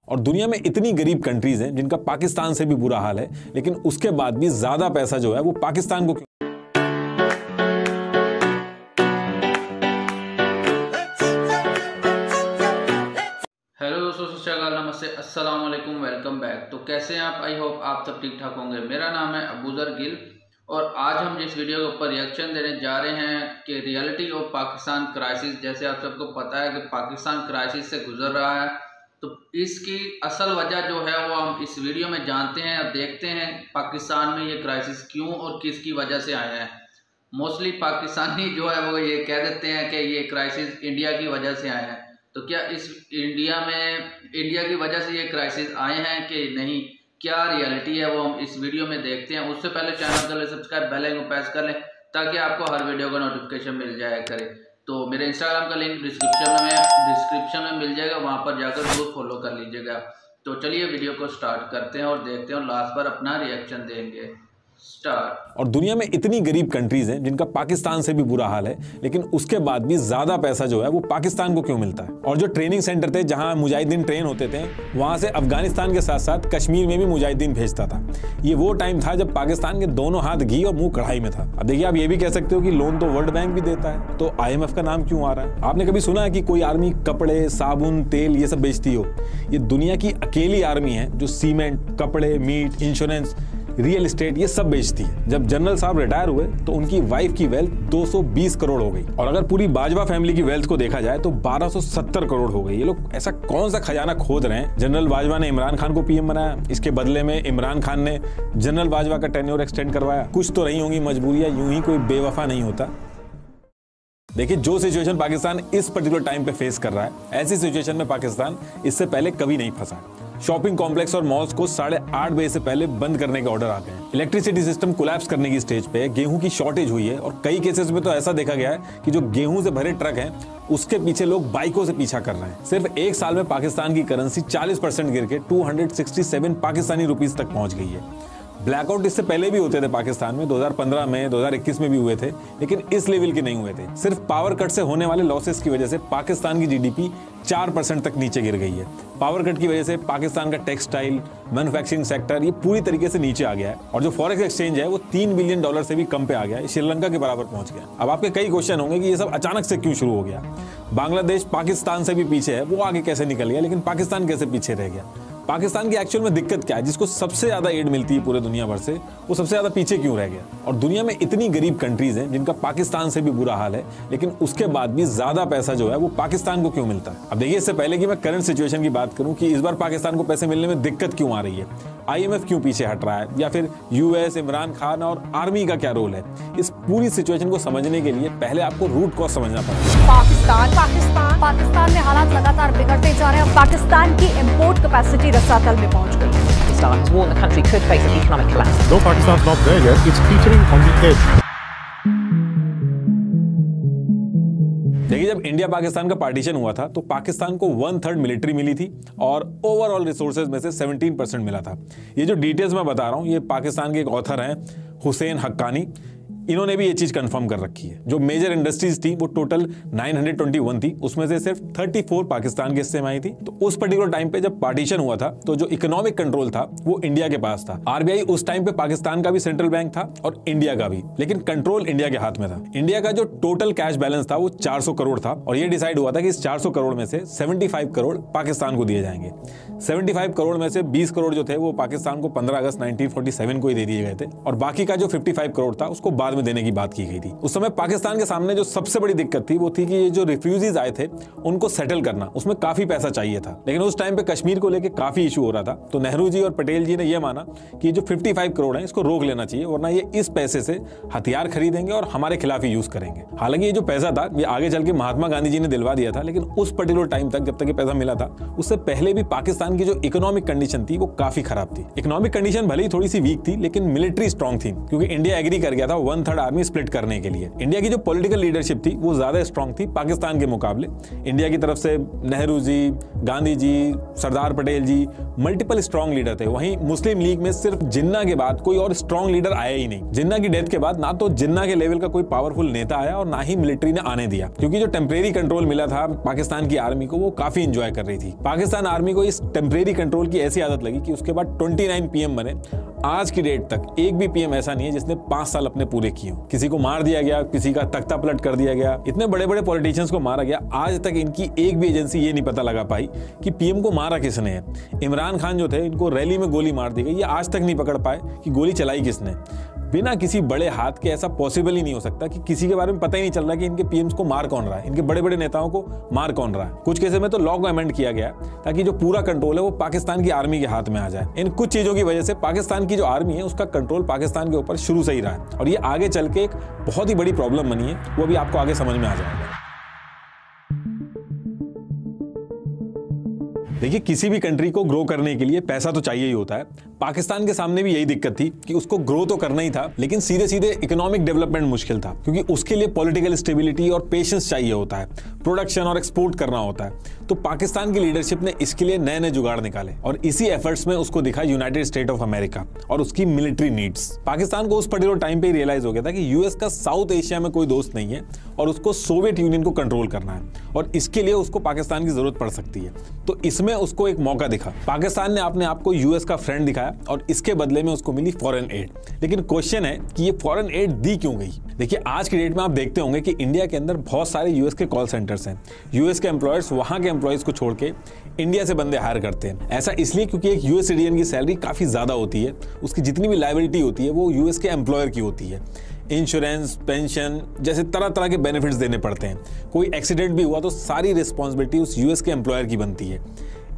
और दुनिया में इतनी गरीब कंट्रीज हैं जिनका पाकिस्तान से भी बुरा हाल है, लेकिन उसके बाद भी ज्यादा पैसा जो है वो पाकिस्तान को क्यों? हेलो दोस्तों, सत श्री अकाल, नमस्ते, अस्सलाम वालेकुम, वेलकम बैक। तो कैसे हैं आप? आई होप आप सब ठीक ठाक होंगे। मेरा नाम है अबूजर गिल और आज हम जिस वीडियो के ऊपर रिएक्शन देने जा रहे हैं कि रियलिटी ऑफ पाकिस्तान क्राइसिस। जैसे आप सबको पता है कि पाकिस्तान क्राइसिस से गुजर रहा है, तो इसकी असल वजह जो है वो हम इस वीडियो में जानते हैं और देखते हैं पाकिस्तान में ये क्राइसिस क्यों और किसकी वजह से आया है। मोस्टली पाकिस्तानी जो है वो ये कह देते हैं कि ये क्राइसिस इंडिया की वजह से आया है। तो क्या इस इंडिया की वजह से ये क्राइसिस आए हैं कि नहीं, क्या रियलिटी है वो हम इस वीडियो में देखते हैं। उससे पहले चैनल को सब्सक्राइब, बेल आइकन को प्रेस कर लें ताकि आपको हर वीडियो का नोटिफिकेशन मिल जाया करे। तो मेरे इंस्टाग्राम का लिंक डिस्क्रिप्शन में मिल जाएगा, वहाँ पर जाकर जरूर फॉलो कर लीजिएगा। तो चलिए वीडियो को स्टार्ट करते हैं और देखते हैं और लास्ट पर अपना रिएक्शन देंगे। स्टार्ट। और दुनिया में इतनी गरीब कंट्रीज हैं जिनका पाकिस्तान से भी बुरा हाल है, लेकिन उसके बाद भी ज्यादा पैसा जो है वो पाकिस्तान को क्यों मिलता है? और जो ट्रेनिंग सेंटर थे जहां मुजाहिदीन ट्रेन होते थे, वहां से अफगानिस्तान के साथ साथ कश्मीर में भी मुजाहिदीन भेजता था। ये वो टाइम था जब पाकिस्तान के दोनों हाथ घी और मुंह कढ़ाई में था। अब देखिए, आप ये भी कह सकते हो कि लोन तो वर्ल्ड बैंक भी देता है, तो IMF का नाम क्यों आ रहा है? आपने कभी सुना है कि कोई आर्मी कपड़े, साबुन, तेल ये सब बेचती हो? ये दुनिया की अकेली आर्मी है जो सीमेंट, कपड़े, मीट, इंश्योरेंस, रियल एस्टेट ये सब बेचती है। जब जनरल साहब रिटायर हुए तो उनकी वाइफ की वेल्थ 220 करोड़ हो गई, और अगर पूरी बाजवा फैमिली की वेल्थ को देखा जाए तो 1270 करोड़ हो गई। ये लोग ऐसा कौन सा खजाना खोद रहे हैं? जनरल बाजवा ने इमरान खान को PM बनाया, इसके बदले में इमरान खान ने जनरल बाजवा का टेन्योर एक्सटेंड करवाया। कुछ तो रही होंगी मजबूरियां, यूं ही कोई बेवफा नहीं होता। देखिए, जो सिचुएशन पाकिस्तान इस पर्टिकुलर टाइम पे फेस कर रहा है, ऐसी सिचुएशन में पाकिस्तान इससे पहले कभी नहीं फंसा। शॉपिंग कॉम्प्लेक्स और मॉल्स को 8:30 बजे से पहले बंद करने के ऑर्डर आते हैं। इलेक्ट्रिसिटी सिस्टम कोलैप्स करने की स्टेज पे, गेहूं की शॉर्टेज हुई है और कई केसेस में तो ऐसा देखा गया है कि जो गेहूं से भरे ट्रक हैं उसके पीछे लोग बाइकों से पीछा कर रहे हैं। सिर्फ एक साल में पाकिस्तान की करेंसी 40% गिर के 267 पाकिस्तानी रुपीस तक पहुंच गई है। ब्लैकआउट इससे पहले भी होते थे पाकिस्तान में, 2015 में, 2021 में भी हुए थे, लेकिन इस लेवल के नहीं हुए थे। सिर्फ पावर कट से होने वाले लॉसेस की वजह से पाकिस्तान की GDP 4% तक नीचे गिर गई है। पावर कट की वजह से पाकिस्तान का टेक्सटाइल, मैन्युफैक्चरिंग सेक्टर ये पूरी तरीके से नीचे आ गया है, और जो फॉरेक्स एक्सचेंज है वो $3 बिलियन से भी कम पे आ गया है, श्रीलंका के बराबर पहुंच गया। अब आपके कई क्वेश्चन होंगे कि ये सब अचानक से क्यों शुरू हो गया? बांग्लादेश पाकिस्तान से भी पीछे है, वो आगे कैसे निकल गया, लेकिन पाकिस्तान कैसे पीछे रह गया? पाकिस्तान की एक्चुअल में दिक्कत क्या है? जिसको सबसे ज्यादा एड मिलती है पूरे दुनिया भर से, वो सबसे ज्यादा पीछे क्यों रह गया? और दुनिया में इतनी गरीब कंट्रीज हैं जिनका पाकिस्तान से भी बुरा हाल है, लेकिन उसके बाद भी ज्यादा पैसा जो है वो पाकिस्तान को क्यों मिलता है? अब देखिए, इससे पहले कि मैं करंट सिचुएशन की बात करूं कि इस बार पाकिस्तान को पैसे मिलने में दिक्कत क्यों आ रही है, IMF क्यों पीछे हट रहा है, या फिर US, इमरान खान और आर्मी का क्या रोल है, इस पूरी सिचुएशन को समझने के लिए पहले आपको रूट कॉज समझना पड़ेगा। पाकिस्तान में हालात लगातार बिगड़ते जा रहे हैं। पाकिस्तान की इंपोर्ट कैपेसिटी रसातल में पहुंच गई है। Pakistan has warned the country could face an economic collapse. Though Pakistan's not there yet, it's teetering on the edge. देखिए, जब इंडिया पाकिस्तान का पार्टीशन हुआ था तो पाकिस्तान को 1/3 मिलिट्री मिली थी और ओवरऑल रिसोर्सेज में से 17% मिला था। ये जो डिटेल्स मैं बता रहा हूँ, ये पाकिस्तान के एक ऑथर हैं हुसैन हक्कानी, इन्होंने भी ये चीज कंफर्म कर रखी है। जो मेजर इंडस्ट्रीज थी वो टोटल 921 थी, उसमें से सिर्फ 34 पाकिस्तान के हिस्से में आई थी। तो उस पर्टिकुलर टाइम पे जब पार्टीशन हुआ था तो जो इकोनॉमिक कंट्रोल था वो इंडिया के पास था। RBI उस टाइम पे पाकिस्तान का भी सेंट्रल बैंक था और इंडिया का भी, लेकिन कंट्रोल इंडिया के हाथ में था। इंडिया का जो टोटल कैश बैलेंस था वो 400 करोड़ था, और ये डिसाइड हुआ था कि इस 400 करोड़ में से 75 करोड़ पाकिस्तान को दिए जाएंगे। 75 करोड़ में से 20 करोड़ जो थे वो पाकिस्तान को 15 अगस्त 1947 को ही दे दिए गए थे, और बाकी का जो 55 करोड़ था उसको बाद में देने की बात की गई थी। उस समय पाकिस्तान के सामने जो सबसे बड़ी दिक्कत थी वो थी कि ये जो रिफ्यूजीज आए थे उनको सेटल करना, उसमें काफी पैसा चाहिए था। लेकिन उस टाइम पे कश्मीर को लेकर काफी इशू हो रहा था, तो नेहरू जी और पटेल जी ने यह माना कि जो 55 करोड़ है इसको रोक लेना चाहिए, वरना ये इस पैसे से हथियार खरीदेंगे और हमारे खिलाफ ही यूज करेंगे। हालांकि ये जो पैसा था ये आगे चल के महात्मा गांधी जी ने दिलवा दिया था, लेकिन उस पर्टिकुलर टाइम तक जब तक ये पैसा मिला था उससे पहले भी पाकिस्तान की जो इकोनॉमिक कंडीशन थी वो काफी खराब थी। इकोनॉमिक कंडीशन भले ही थोड़ी सी वीक थी, लेकिन मिलिट्री स्ट्रांग थी, क्योंकि इंडिया एग्री कर गया था 1/3 आर्मी स्प्लिट करने के लिए। इंडिया की जो पॉलिटिकल लीडरशिप थी वो ज्यादा स्ट्रांग थी पाकिस्तान के मुकाबले। इंडिया की तरफ से नेहरू जी, गांधी जी, सरदार पटेल जी, मल्टीपल स्ट्रांग लीडर थे। वहीं मुस्लिम लीग में सिर्फ जिन्ना के बाद कोई और स्ट्रांग लीडर आया ही नहीं। जिन्ना की डेथ के बाद ना तो जिन्ना के लेवल का कोई पावरफुल नेता आया और ना ही मिलिट्री ने आने दिया, क्योंकि जो टेम्परेरी कंट्रोल मिला था पाकिस्तान की आर्मी को वो काफी एंजॉय कर रही थी। पाकिस्तान आर्मी को इस टेम्परेरी कंट्रोल की ऐसी आदत लगी कि उसके बाद 29 PM बने। आज की डेट तक एक भी PM ऐसा नहीं है जिसने 5 साल अपने पूरे किए हो। किसी को मार दिया गया, किसी का तख्ता पलट कर दिया गया, इतने बड़े बड़े पॉलिटिशियंस को मारा गया। आज तक इनकी एक भी एजेंसी ये नहीं पता लगा पाई कि PM को मारा किसने है। इमरान खान जो थे, इनको रैली में गोली मार दी गई, ये आज तक नहीं पकड़ पाए कि गोली चलाई किसने। बिना किसी बड़े हाथ के ऐसा पॉसिबल ही नहीं हो सकता कि किसी के बारे में पता ही नहीं चल रहा कि इनके PMs को मार कौन रहा है, इनके बड़े बड़े नेताओं को मार कौन रहा है। कुछ केसेस में तो लॉ को अमेंड किया गया ताकि जो पूरा कंट्रोल है वो पाकिस्तान की आर्मी के हाथ में आ जाए। इन कुछ चीजों की वजह से पाकिस्तान की जो आर्मी है उसका कंट्रोल पाकिस्तान के ऊपर शुरू से ही रहा है और ये आगे चल के एक बहुत ही बड़ी प्रॉब्लम बनी है। वो भी आपको आगे समझ में आ जाएगा। देखिए, किसी भी कंट्री को ग्रो करने के लिए पैसा तो चाहिए ही होता है। पाकिस्तान के सामने भी यही दिक्कत थी कि उसको ग्रो तो करना ही था, लेकिन सीधे सीधे इकोनॉमिक डेवलपमेंट मुश्किल था, क्योंकि उसके लिए पॉलिटिकल स्टेबिलिटी और पेशेंस चाहिए होता है, प्रोडक्शन और एक्सपोर्ट करना होता है। तो पाकिस्तान की लीडरशिप ने इसके लिए नए नए जुगाड़ निकाले और इसी एफर्ट्स में उसको दिखा यूनाइटेड स्टेट ऑफ अमेरिका और उसकी मिलिट्री नीड्स। पाकिस्तान को उस पर्टिकुलर टाइम पे रियलाइज हो गया था कि यूएस का साउथ एशिया में कोई दोस्त नहीं है और उसको सोवियत यूनियन को कंट्रोल करना है और इसके लिए उसको पाकिस्तान की जरूरत पड़ सकती है। तो इसमें उसको एक मौका दिखा। पाकिस्तान ने अपने आप को यूएस का फ्रेंड दिखाया और इसके बदले में उसको मिली फॉरेन एड। लेकिन क्वेश्चन है कि ये फॉरेन एड दी क्यों गई? देखिए, आज की डेट में आप देखते होंगे कि इंडिया के अंदर बहुत सारे यूएस के कॉल सेंटर्स हैं। यूएस के एम्प्लॉयर्स वहां के एम्प्लॉयज को छोड़ के इंडिया से बंदे हायर करते हैं। ऐसा इसलिए क्योंकि एक यूएस सिटीजन की सैलरी काफी ज्यादा होती है, उसकी जितनी भी लायबिलिटी होती है वो यूएस के एम्प्लॉयर की होती है। इंश्योरेंस, पेंशन जैसे तरह तरह के बेनिफिट्स देने पड़ते हैं। कोई एक्सीडेंट भी हुआ तो सारी रिस्पॉन्सिबिलिटी उस यूएस के एम्प्लॉयर की बनती है।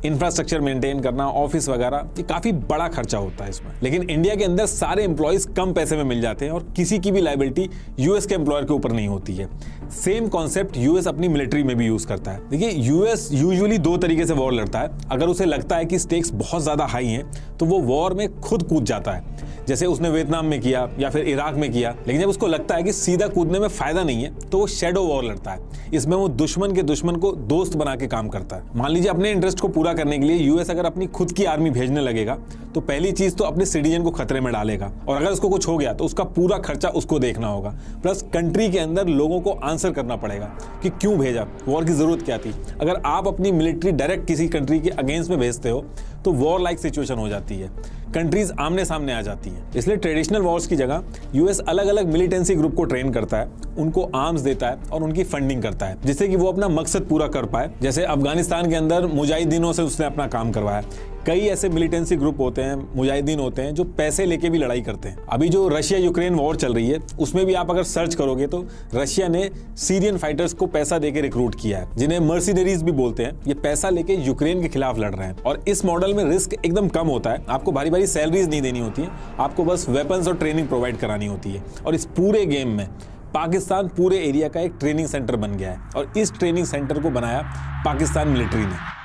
इंफ्रास्ट्रक्चर मेंटेन करना, ऑफिस वगैरह, ये काफी बड़ा खर्चा होता है इसमें। लेकिन इंडिया के अंदर सारे एम्प्लॉयज कम पैसे में मिल जाते हैं और किसी की भी लायबिलिटी यूएस के एम्प्लॉयर के ऊपर नहीं होती है। सेम कॉन्सेप्ट यूएस अपनी मिलिट्री में भी यूज करता है। देखिए, यूएस यूजुअली 2 तरीके से वॉर लड़ता है। अगर उसे लगता है कि स्टेक्स बहुत ज्यादा हाई हैं तो वो वॉर में खुद कूद जाता है, जैसे उसने वियतनाम में किया या फिर इराक में किया। लेकिन जब उसको लगता है कि सीधा कूदने में फायदा नहीं है तो वो शैडो वॉर लड़ता है। इसमें वो दुश्मन के दुश्मन को दोस्त बना के काम करता है। मान लीजिए, अपने इंटरेस्ट को पूरा करने के लिए यूएस अगर अपनी खुद की आर्मी भेजने लगेगा तो पहली चीज तो अपने सिटीजन को खतरे में डालेगा और अगर उसको कुछ हो गया तो उसका पूरा खर्चा उसको देखना होगा। प्लस कंट्री के अंदर लोगों को आंसर करना पड़ेगा कि क्यों भेजा, वॉर की जरूरत क्या थी। अगर आप अपनी मिलिट्री डायरेक्ट किसी कंट्री के अगेंस्ट में भेजते हो तो वॉर लाइक सिचुएशन हो जाती है, कंट्रीज आमने सामने आ जाती हैं। इसलिए ट्रेडिशनल वॉर्स की जगह यूएस अलग अलग मिलिटेंसी ग्रुप को ट्रेन करता है, उनको आर्म्स देता है और उनकी फंडिंग करता है, जिससे कि वो अपना मकसद पूरा कर पाए। जैसे अफगानिस्तान के अंदर मुजाहिदीनों से उसने अपना काम करवाया। कई ऐसे मिलिटेंसी ग्रुप होते हैं, मुजाहिदीन होते हैं जो पैसे लेके भी लड़ाई करते हैं। अभी जो रशिया यूक्रेन वॉर चल रही है उसमें भी आप अगर सर्च करोगे तो रशिया ने सीरियन फाइटर्स को पैसा देके रिक्रूट किया है, जिन्हें मर्सिनरीज भी बोलते हैं। ये पैसा लेके यूक्रेन के खिलाफ लड़ रहे हैं और इस मॉडल में रिस्क एकदम कम होता है। आपको भारी भारी सैलरीज नहीं देनी होती है, आपको बस वेपन्स और ट्रेनिंग प्रोवाइड करानी होती है। और इस पूरे गेम में पाकिस्तान पूरे एरिया का एक ट्रेनिंग सेंटर बन गया है और इस ट्रेनिंग सेंटर को बनाया पाकिस्तान मिलिट्री ने।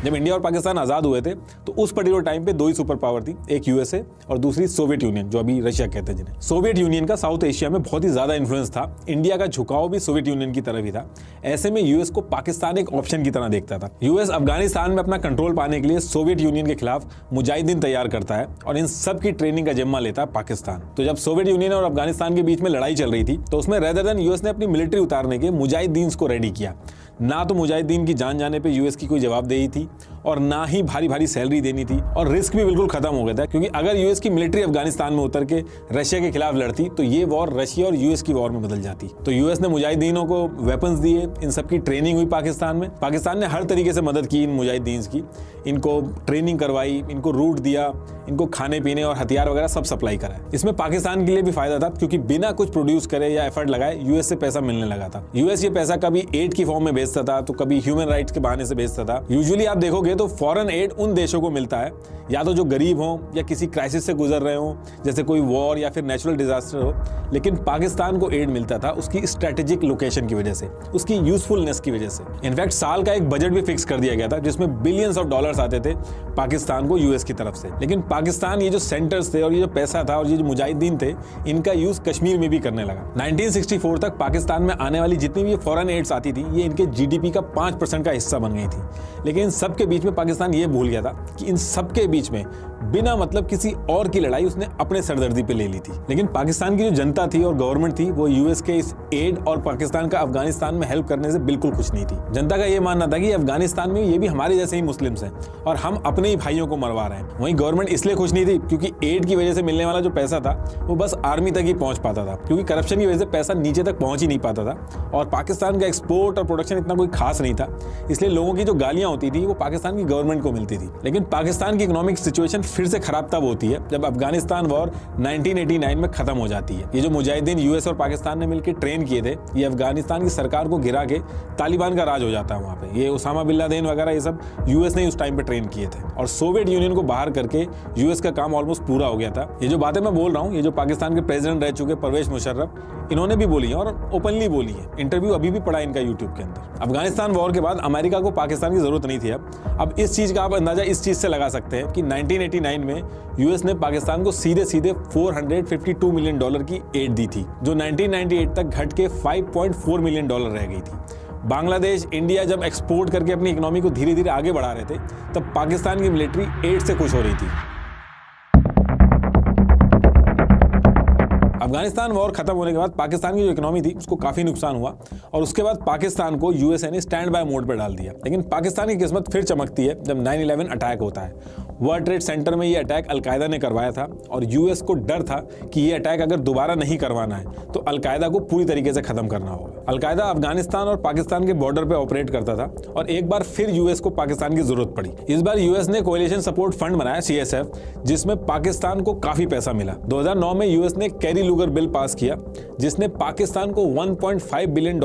जब इंडिया और पाकिस्तान आजाद हुए थे तो उस पर्टिकुलर टाइम पे 2 ही सुपर पावर थी, एक यूएसए और दूसरी सोवियत यूनियन, जो अभी रशिया कहते हैं जिन्हें। सोवियत यूनियन का साउथ एशिया में बहुत ही ज्यादा इन्फ्लुएंस था। इंडिया का झुकाव भी सोवियत यूनियन की तरफ ही था। ऐसे में यूएस को पाकिस्तान एक ऑप्शन की तरह देखता था। यूएस अफगानिस्तान में अपना कंट्रोल पाने के लिए सोवियत यूनियन के खिलाफ मुजाहिदीन तैयार करता है और इन सब की ट्रेनिंग का जिम्मा लेता है पाकिस्तान। तो जब सोवियत यूनियन और अफगानिस्तान के बीच में लड़ाई चल रही थी तो उसमें रेदर देन यूएस ने अपनी मिलिट्री उतारने के मुजाहिदीन को रेडी किया। ना तो मुजाहिदीन की जान जाने पे यूएस की कोई जवाबदेही थी और ना ही भारी भारी सैलरी देनी थी और रिस्क भी बिल्कुल खत्म हो गया था, क्योंकि अगर यूएस की मिलिट्री अफगानिस्तान में उतर के रशिया के खिलाफ लड़ती तो ये वॉर रशिया और यूएस की वॉर में बदल जाती। तो यूएस ने मुजाहिदीनों को वेपन्स दिए, इन सब की ट्रेनिंग हुई पाकिस्तान में। पाकिस्तान ने हर तरीके से मदद की इन मुजाहिदीन की, इनको ट्रेनिंग करवाई, इनको रूट दिया, इनको खाने पीने और हथियार वगैरह सब सप्लाई करा। इसमें पाकिस्तान के लिए भी फायदा था, क्योंकि बिना कुछ प्रोड्यूस करे या एफर्ट लगाए यूएस से पैसा मिलने लगा था। यूएस ये पैसा कभी एड की फॉर्म में भेज भेजता था, तो कभी ह्यूमन राइट्स के बहाने से भेजता था। यूजुअली आप देखोगे तो फॉरेन एड उन देशों को मिलता है या तो जो गरीब हो या किसी क्राइसिस से गुजर रहे हो, जैसे कोई वॉर या फिर नेचुरल डिजास्टर हो। लेकिन पाकिस्तान को एड मिलता था उसकी स्ट्रेटेजिक लोकेशन की वजह से, उसकी यूजफुलनेस की वजह से। इनफैक्ट साल का एक बजट भी फिक्स कर दिया गया था जिसमें बिलियंस ऑफ डॉलर्स आते थे पाकिस्तान को यूएस की तरफ से। लेकिन पाकिस्तान ये जो सेंटर्स थे और ये जो पैसा था और ये जो मुजाहिदीन थे, इनका यूज कश्मीर में भी करने लगा। 1964 तक पाकिस्तान में आने वाली जितनी भी फॉरेन एड्स आती थी, ये इनके जीडीपी का 5% का हिस्सा बन गई थी। लेकिन इन सब के बीच में पाकिस्तान ये भूल गया था कि इन सब के बीच में बिना मतलब किसी और की लड़ाई उसने अपने सरदर्दी पे ले ली थी। लेकिन पाकिस्तान की जो जनता थी और गवर्नमेंट थी, वो यूएस के इस एड और पाकिस्तान का अफगानिस्तान में हेल्प करने से बिल्कुल खुश नहीं थी। जनता का ये मानना था कि अफगानिस्तान में ये भी हमारे जैसे ही मुस्लिम्स हैं और हम अपने ही भाइयों को मरवा रहे हैं। वहीं गवर्नमेंट इसलिए खुश नहीं थी क्योंकि एड की वजह से मिलने वाला जो पैसा था वो बस आर्मी तक ही पहुंच पाता था, क्योंकि करप्शन की वजह से पैसा नीचे तक पहुंच ही नहीं पाता था और पाकिस्तान का एक्सपोर्ट और प्रोडक्शन इतना कोई खास नहीं था। इसलिए लोगों की जो गालियां होती थी वो पाकिस्तान की गवर्नमेंट को मिलती थी। लेकिन पाकिस्तान की इकोनॉमिक सिचुएशन फिर से खराब तब होती है जब अफगानिस्तान वॉर 1989 में खत्म हो जाती है। ये जो मुजाहिदीन यूएस और पाकिस्तान ने मिलकर ट्रेन किए थे, ये अफगानिस्तान की सरकार को गिरा के तालिबान का राज हो जाता है वहां पे। ये उसामा बिन लादेन वगैरह ये सब यूएस ने उस टाइम पे ट्रेन किए थे और सोवियत यूनियन को बाहर करके यूएस का काम ऑलमोस्ट पूरा हो गया था। ये जो बातें मैं बोल रहा हूँ, ये जो पाकिस्तान के प्रेसिडेंट रह चुके परवेज मुशर्रफ, इन्होंने भी बोली है और ओपनली बोली है। इंटरव्यू अभी भी पड़ा इनका यूट्यूब के अंदर। अफगानिस्तान वॉर के बाद अमेरिका को पाकिस्तान की जरूरत नहीं थी। अब इस चीज का आप अंदाजा इस चीज से लगा सकते हैं कि 1989 में यूएस ने पाकिस्तान को सीधे सीधे $452 मिलियन की एड दी थी, जो 1998 तक घट के $5.4 मिलियन रह गई थी। बांग्लादेश, इंडिया जब एक्सपोर्ट करके अपनी इकोनॉमी को धीरे धीरे आगे बढ़ा रहे थे, तब पाकिस्तान की मिलिट्री एड से खुश हो रही थी। अफगानिस्तान वॉर खत्म होने के बाद पाकिस्तान की जो इकोनॉमी थी उसको काफी नुकसान हुआ और उसके बाद पाकिस्तान को यूएसए ने स्टैंड बाय मोड पर डाल दिया। लेकिन पाकिस्तान की किस्मत फिर चमकती है जब 9/11 अटैक होता है। वर्ल्ड ट्रेड सेंटर में ये अटैक अलकायदा ने करवाया था और यूएस को डर था कि ये अटैक अगर दोबारा नहीं करवाना है तो अलकायदा को पूरी तरीके से खत्म करना होगा। अलकायदा अफगानिस्तान और पाकिस्तान के बॉर्डर पे ऑपरेट करता था और एक बार फिर यूएस को पाकिस्तान की जरूरत पड़ी। इस बार यूएस ने कोएलिशन सपोर्ट फंड बनाया CSF, जिसमें पाकिस्तान को काफी पैसा मिला। 2009 में यूएस ने कैरी लुगर बिल पास किया जिसने पाकिस्तान को $1.5 बिलियन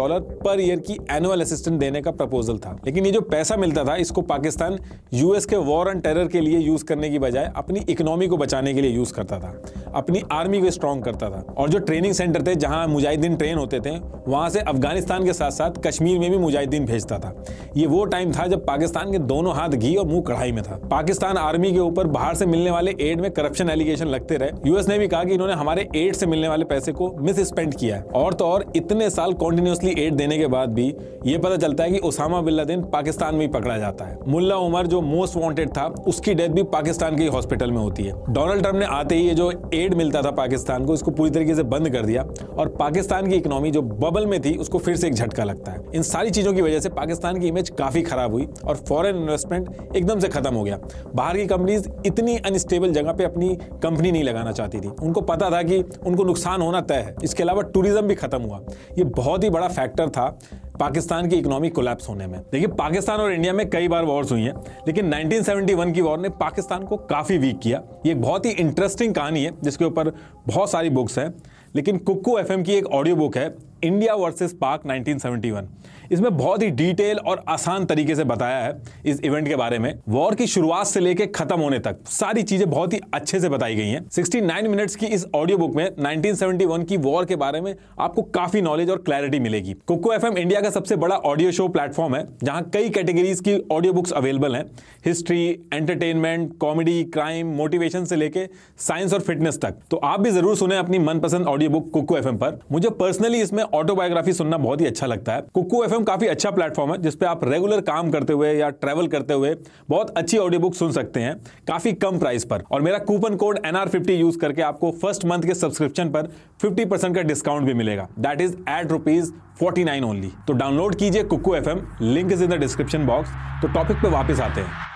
पर ईयर की एनुअल असिस्टेंस देने का प्रपोजल था। लेकिन ये जो पैसा मिलता था इसको पाकिस्तान यूएस के वॉर ऑन टेरर के लिए यूज करने की बजाय अपनी इकोनॉमी को बचाने के लिए यूज करता था, अपनी आर्मी को स्ट्रॉन्ग करता था। और जो ट्रेनिंग सेंटर थे जहां मुजाहिदीन ट्रेन होते थे, वहां से अफगानिस्तान के साथ साथ कश्मीर में भी मुजाहिदीन भेजता था। ये वो टाइम था जब पाकिस्तान के दोनों हाथ घी और मुंह कढ़ाई में था। पाकिस्तान आर्मी के ऊपर बाहर से मिलने वाले एड में करप्शन एलिगेशन लगते रहे। यूएस ने भी कहा कि इन्होंने हमारे एड से मिलने वाले पैसे को मिस स्पेंड किया है। और तो और इतने साल कॉन्टिन्यूसली एड देने के बाद भी ये पता चलता है कि उसामा बिन लादेन पाकिस्तान में ही पकड़ा जाता है। मुल्ला उमर जो मोस्ट वांटेड था, उसकी डेथ भी पाकिस्तान के हॉस्पिटल में होती है। डोनाल्ड ट्रंप ने आते ही ये जो एड मिलता था पाकिस्तान को, इसको पूरी तरीके से बंद कर दिया और पाकिस्तान की इकोनॉमी जो बबल में थी उसको फिर से एक झटका लगता है। इन सारी चीजों की वजह से पाकिस्तान की इमेज काफी खराब हुई और फॉरेन इन्वेस्टमेंट एकदम से खत्म हो गया। बाहर की कंपनीज इतनी अनस्टेबल जगह पे अपनी कंपनी नहीं लगाना चाहती थी। उनको पता था कि उनको नुकसान होना तय है। इसके अलावा टूरिज्म भी खत्म हुआ। ये बहुत ही बड़ा फैक्टर था पाकिस्तान की इकोनॉमी कोलैप्स होने में। देखिए, पाकिस्तान और इंडिया में कई बार वॉर्स हुई हैं, लेकिन 1971 की वॉर ने पाकिस्तान को काफी वीक किया। ये एक बहुत ही इंटरेस्टिंग कहानी है जिसके ऊपर बहुत सारी बुक्स हैं, लेकिन कुक्कू FM की एक ऑडियो बुक है, इंडिया वर्सेस पाक 1971। इसमें बहुत ही डिटेल और आसान तरीके से बताया है इस इवेंट के बारे में। वॉर की शुरुआत से लेकर खत्म होने तक सारी चीजें बहुत ही अच्छे से बताई गई हैं। 69 मिनट्स की इस ऑडियो बुक में 1971 की वॉर के बारे में आपको काफी नॉलेज और क्लैरिटी मिलेगी। कुक्कू FM इंडिया का सबसे बड़ा ऑडियो शो प्लेटफॉर्म है जहां कई कैटेगरीज की ऑडियो बुक्स अवेलेबल हैं। History, entertainment, comedy, crime, motivation से लेके साइंस और फिटनेस तक। तो आप भी जरूर सुने अपनी मनपसंद ऑडियो बुक कुक्कू FM पर। मुझे पर्सनली इसमें ऑटोबायोग्राफी सुनना बहुत ही अच्छा लगता है। कुक्कू FM काफी अच्छा प्लेटफॉर्म है जिसपे आप रेगुलर काम करते हुए या ट्रैवल करते हुए बहुत अच्छी ऑडियो बुक सुन सकते हैं काफी कम प्राइस पर। और मेरा कूपन कोड NR50 यूज करके आपको फर्स्ट मंथ के सब्सक्रिप्शन पर 50% का डिस्काउंट भी मिलेगा। That is at ₹49 only. तो डाउनलोड कीजिए Kuku FM, link is in the description box. तो टॉपिक पे वापस आते हैं।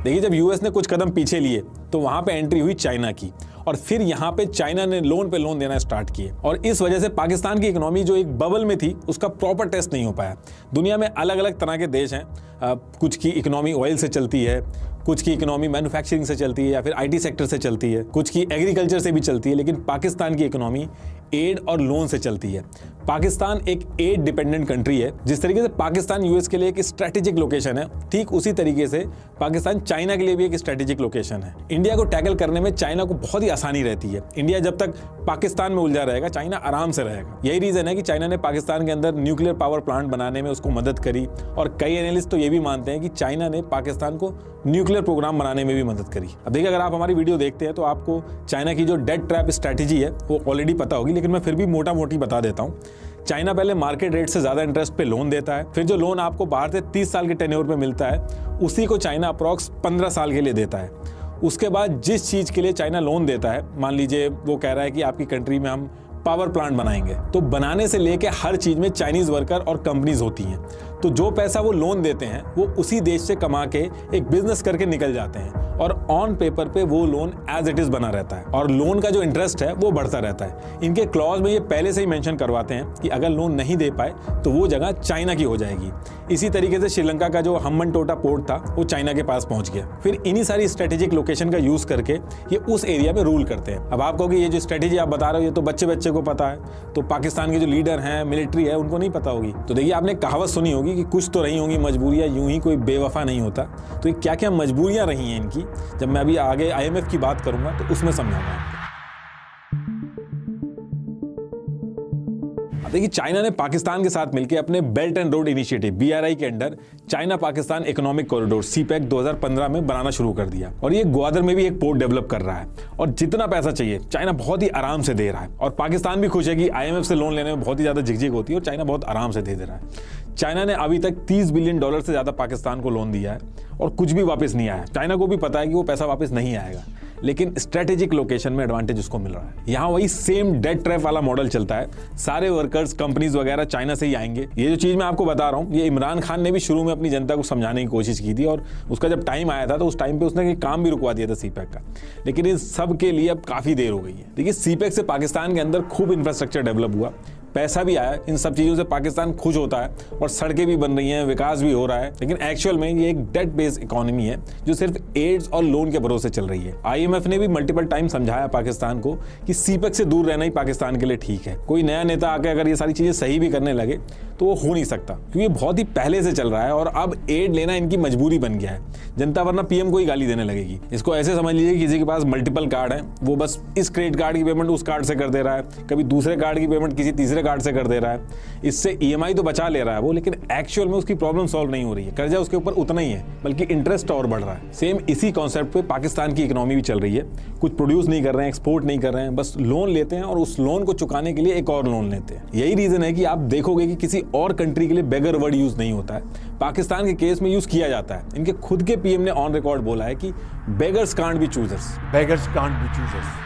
देखिए, जब यूएस ने कुछ कदम पीछे लिए तो वहां पे एंट्री हुई चाइना की और फिर यहां पे चाइना ने लोन पे लोन देना स्टार्ट किए और इस वजह से पाकिस्तान की इकोनॉमी जो एक बबल में थी उसका प्रॉपर टेस्ट नहीं हो पाया। दुनिया में अलग अलग तरह के देश हैं, कुछ की इकोनॉमी ऑयल से चलती है, कुछ की इकोनॉमी मैन्युफैक्चरिंग से चलती है या फिर IT सेक्टर से चलती है, कुछ की एग्रीकल्चर से भी चलती है, लेकिन पाकिस्तान की इकोनॉमी एड और लोन से चलती है। पाकिस्तान एक एड डिपेंडेंट कंट्री है। जिस तरीके से पाकिस्तान यूएस के लिए एक स्ट्रेटेजिक लोकेशन है, ठीक उसी तरीके से पाकिस्तान चाइना के लिए भी एक स्ट्रेटेजिक लोकेशन है। इंडिया को टैकल करने में चाइना को बहुत ही आसानी रहती है। इंडिया जब तक पाकिस्तान में उलझा रहेगा, चाइना आराम से रहेगा। यही रीजन है कि चाइना ने पाकिस्तान के अंदर न्यूक्लियर पावर प्लांट बनाने में उसको मदद करी, और कई एनालिस्ट तो ये भी मानते हैं कि चाइना ने पाकिस्तान को न्यूक्लियर प्रोग्राम बनाने में भी मदद करी। अब देखिए, अगर आप हमारी वीडियो देखते हैं तो आपको चाइना की जो डेट ट्रैप स्ट्रैटेजी है वो ऑलरेडी पता होगी, लेकिन मैं फिर भी मोटा मोटी बता देता हूँ। चाइना पहले मार्केट रेट से ज़्यादा इंटरेस्ट पे लोन देता है, फिर जो लोन आपको बाहर से 30 साल के टेन्योर पे मिलता है उसी को चाइना अप्रॉक्स 15 साल के लिए देता है। उसके बाद जिस चीज़ के लिए चाइना लोन देता है, मान लीजिए वो कह रहा है कि आपकी कंट्री में हम पावर प्लांट बनाएंगे, तो बनाने से लेके हर चीज़ में चाइनीज़ वर्कर और कंपनीज होती हैं। तो जो पैसा वो लोन देते हैं वो उसी देश से कमा के एक बिजनेस करके निकल जाते हैं, और ऑन पेपर पे वो लोन एज इट इज बना रहता है, और लोन का जो इंटरेस्ट है वो बढ़ता रहता है। इनके क्लॉज में ये पहले से ही मेंशन करवाते हैं कि अगर लोन नहीं दे पाए तो वो जगह चाइना की हो जाएगी। इसी तरीके से श्रीलंका का जो हम्बनटोटा पोर्ट था वो चाइना के पास पहुंच गया। फिर इन्हीं सारी स्ट्रेटेजिक लोकेशन का यूज करके ये उस एरिया में रूल करते हैं। अब आप कहोगे ये जो स्ट्रेटेजी आप बता रहे हो ये तो बच्चे बच्चे को पता है, तो पाकिस्तान के जो लीडर हैं, मिलिट्री है, उनको नहीं पता होगी। तो देखिए, आपने कहावत सुनी होगी कि कुछ तो रही होंगी मजबूरियां, यूं ही कोई बेवफा नहीं होता। तो ये क्या क्या मजबूरियां रही हैं इनकी, जब मैं अभी आगे IMF की बात करूंगा तो उसमें समझाऊंगा आपको। देखिए, चाइना ने पाकिस्तान के साथ मिलकर अपने belt and road initiative BRI के under China Pakistan economic corridor CPEC 2015 में बनाना शुरू कर दिया, और ये ग्वादर में भी एक पोर्ट डेवलप कर रहा है। और जितना पैसा चाहिए चाइना बहुत ही आराम से दे रहा है, और पाकिस्तान भी खुश है कि IMF से लोन लेने में बहुत ही ज्यादा झिकझिक होती है और चाइना बहुत आराम से दे रहा है। चाइना ने अभी तक $30 बिलियन से ज्यादा पाकिस्तान को लोन दिया है और कुछ भी वापस नहीं आया। चाइना को भी पता है कि वो पैसा वापस नहीं आएगा, लेकिन स्ट्रेटेजिक लोकेशन में एडवांटेज उसको मिल रहा है। यहाँ वही सेम डेट ट्रैप वाला मॉडल चलता है। सारे वर्कर्स, कंपनीज वगैरह चाइना से ही आएंगे। ये जो चीज मैं आपको बता रहा हूँ, ये इमरान खान ने भी शुरू में अपनी जनता को समझाने की कोशिश की थी, और उसका जब टाइम आया था तो उस टाइम पे उसने काम भी रुकवा दिया था CPEC का। लेकिन इन सब के लिए अब काफी देर हो गई है। देखिए, CPEC से पाकिस्तान के अंदर खूब इंफ्रास्ट्रक्चर डेवलप हुआ, पैसा भी आया। इन सब चीज़ों से पाकिस्तान खुश होता है और सड़कें भी बन रही हैं, विकास भी हो रहा है। लेकिन एक्चुअल में ये एक डेट बेस्ड इकोनॉमी है जो सिर्फ एड्स और लोन के भरोसे चल रही है। IMF ने भी मल्टीपल टाइम समझाया पाकिस्तान को कि CPEC से दूर रहना ही पाकिस्तान के लिए ठीक है। कोई नया नेता आके अगर ये सारी चीज़ें सही भी करने लगे तो वो हो नहीं सकता, क्योंकि ये बहुत ही पहले से चल रहा है और अब एड लेना इनकी मजबूरी बन गया है। जनता वरना PM को ही गाली देने लगेगी। इसको ऐसे समझ लीजिए, किसी के पास मल्टीपल कार्ड है, वो बस इस क्रेडिट कार्ड की पेमेंट उस कार्ड से कर दे रहा है, कभी दूसरे कार्ड की पेमेंट किसी तीसरे कार्ड से कर दे रहा है। इससे EMI तो बचा ले रहा है वो, लेकिन एक्चुअल में उसकी प्रॉब्लम सॉल्व नहीं हो रही है। कर्जा उसके ऊपर उतना ही है, बल्कि इंटरेस्ट और बढ़ रहा है। सेम इसी कॉन्सेप्ट पे पाकिस्तान की इकोनॉमी भी चल रही है। कुछ प्रोड्यूस नहीं कर रहे हैं, एक्सपोर्ट नहीं कर रहे हैं, बस लोन लेते हैं और उस लोन को चुकाने के लिए एक और लोन लेते हैं। यही रीजन है कि आप देखोगे कि किसी और कंट्री के लिए बेगर वर्ड यूज नहीं होता है, पाकिस्तान के केस में यूज किया जाता है। इनके खुद के PM ने ऑन रिकॉर्ड बोला है कि beggars can't be choosers. Beggars can't be choosers.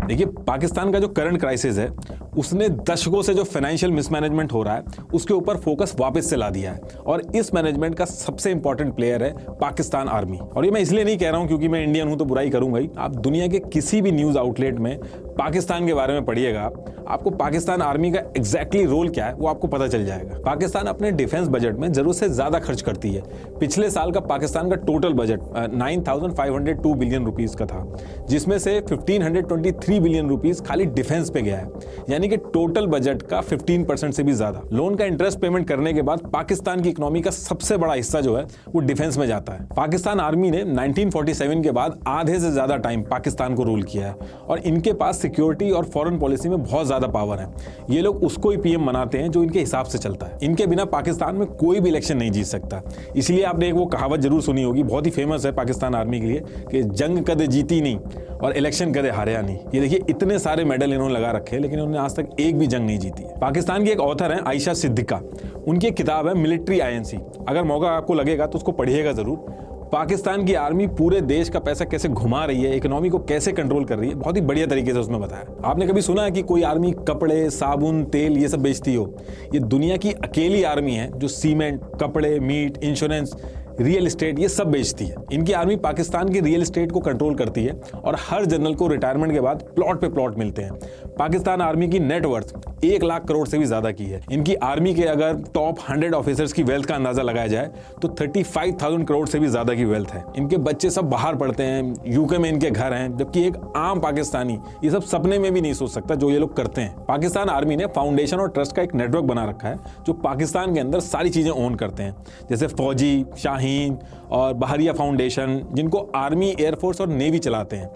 देखिए, पाकिस्तान का जो करंट क्राइसिस है उसने दशकों से जो फाइनेंशियल मिसमैनेजमेंट हो रहा है उसके ऊपर फोकस वापस से ला दिया है, और इस मैनेजमेंट का सबसे इंपॉर्टेंट प्लेयर है पाकिस्तान आर्मी। और ये मैं इसलिए नहीं कह रहा हूं क्योंकि मैं इंडियन हूं तो बुराई करूंगा ही। आप दुनिया के किसी भी न्यूज आउटलेट में पाकिस्तान के बारे में पढ़िएगा, आपको पाकिस्तान आर्मी का एग्जैक्टली रोल क्या है वो आपको पता चल जाएगा। पाकिस्तान अपने डिफेंस बजट में जरूरत से ज्यादा खर्च करती है। पिछले साल का पाकिस्तान का टोटल बजट 9,502 बिलियन रुपीस का था, जिसमें से 1,523 बिलियन रुपीस खाली डिफेंस पे गया है, यानी कि टोटल बजट का 15% से भी ज्यादा। लोन का इंटरेस्ट पेमेंट करने के बाद पाकिस्तान की इकोनॉमी का सबसे बड़ा हिस्सा जो है वो डिफेंस में जाता है। पाकिस्तान आर्मी ने 1947 के बाद आधे से ज्यादा टाइम पाकिस्तान को रूल किया है, और इनके पास सिक्योरिटी और फॉरेन पॉलिसी में बहुत ज्यादा पावर है। ये लोग उसको ही PM बनाते हैं जो इनके हिसाब से चलता है। इनके बिना पाकिस्तान में कोई भी इलेक्शन नहीं जीत सकता। इसलिए आपने एक वो कहावत जरूर सुनी होगी, बहुत ही फेमस है पाकिस्तान आर्मी के लिए, कि जंग कदे जीती नहीं और इलेक्शन कदे हारिया नहीं। ये देखिए, इतने सारे मेडल इन्होंने लगा रखे हैं, लेकिन उन्होंने आज तक एक भी जंग नहीं जीती है। पाकिस्तान की एक ऑथर है आयशा सिद्दीका, उनकी एक किताब है मिलिट्री INC। अगर मौका आपको लगेगा तो उसको पढ़िएगा जरूर। पाकिस्तान की आर्मी पूरे देश का पैसा कैसे घुमा रही है, इकोनॉमी को कैसे कंट्रोल कर रही है, बहुत ही बढ़िया तरीके से उसमें बताया। आपने कभी सुना है कि कोई आर्मी कपड़े, साबुन, तेल ये सब बेचती हो? ये दुनिया की अकेली आर्मी है जो सीमेंट, कपड़े, मीट, इंश्योरेंस, रियल एस्टेट ये सब बेचती है। इनकी आर्मी पाकिस्तान की रियल एस्टेट को कंट्रोल करती है और हर जनरल को रिटायरमेंट के बाद प्लॉट पे प्लॉट मिलते हैं। पाकिस्तान आर्मी की नेटवर्थ 1 लाख करोड़ से भी ज्यादा की है। इनकी आर्मी के अगर टॉप 100 ऑफिसर्स की वेल्थ का अंदाजा लगाया जाए तो 35,000 करोड़ से भी ज्यादा की वेल्थ है। इनके बच्चे सब बाहर पढ़ते हैं, यूके में इनके घर हैं, जबकि एक आम पाकिस्तानी ये सब सपने में भी नहीं सोच सकता जो ये लोग करते हैं। पाकिस्तान आर्मी ने फाउंडेशन और ट्रस्ट का एक नेटवर्क बना रखा है जो पाकिस्तान के अंदर सारी चीजें ओन करते हैं, जैसे फौजी, शाहीन और बहरिया फाउंडेशन, जिनको आर्मी, एयरफोर्स और नेवी चलाते हैं।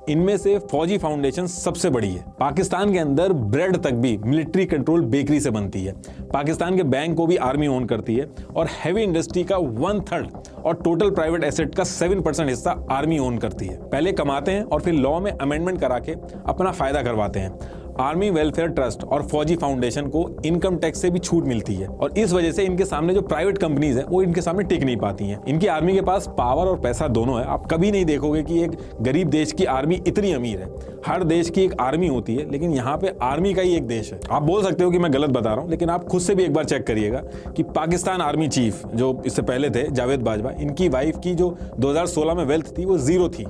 इनमें से फौजी फाउंडेशन सबसे बड़ी है। पाकिस्तान के अंदर ब्रेड तक भी मिलिट्री कंट्रोल बेकरी से बनती है। पाकिस्तान के बैंक को भी आर्मी ओन करती है और हैवी इंडस्ट्री का 1/3 और टोटल प्राइवेट एसेट का 7% हिस्सा आर्मी ओन करती है। पहले कमाते हैं और फिर लॉ में अमेंडमेंट करा के अपना फायदा करवाते हैं। आर्मी वेलफेयर ट्रस्ट और फौजी फाउंडेशन को इनकम टैक्स से भी छूट मिलती है और इस वजह से इनके सामने जो प्राइवेट कंपनीज हैं वो इनके सामने टिक नहीं पाती हैं। इनकी आर्मी के पास पावर और पैसा दोनों है। आप कभी नहीं देखोगे कि एक गरीब देश की आर्मी इतनी अमीर है। हर देश की एक आर्मी होती है, लेकिन यहाँ पे आर्मी का ही एक देश है। आप बोल सकते हो कि मैं गलत बता रहा हूँ, लेकिन आप खुद से भी एक बार चेक करिएगा कि पाकिस्तान आर्मी चीफ जो इससे पहले थे जावेद बाजवा, इनकी वाइफ की जो 2016 में वेल्थ थी वो 0 थी।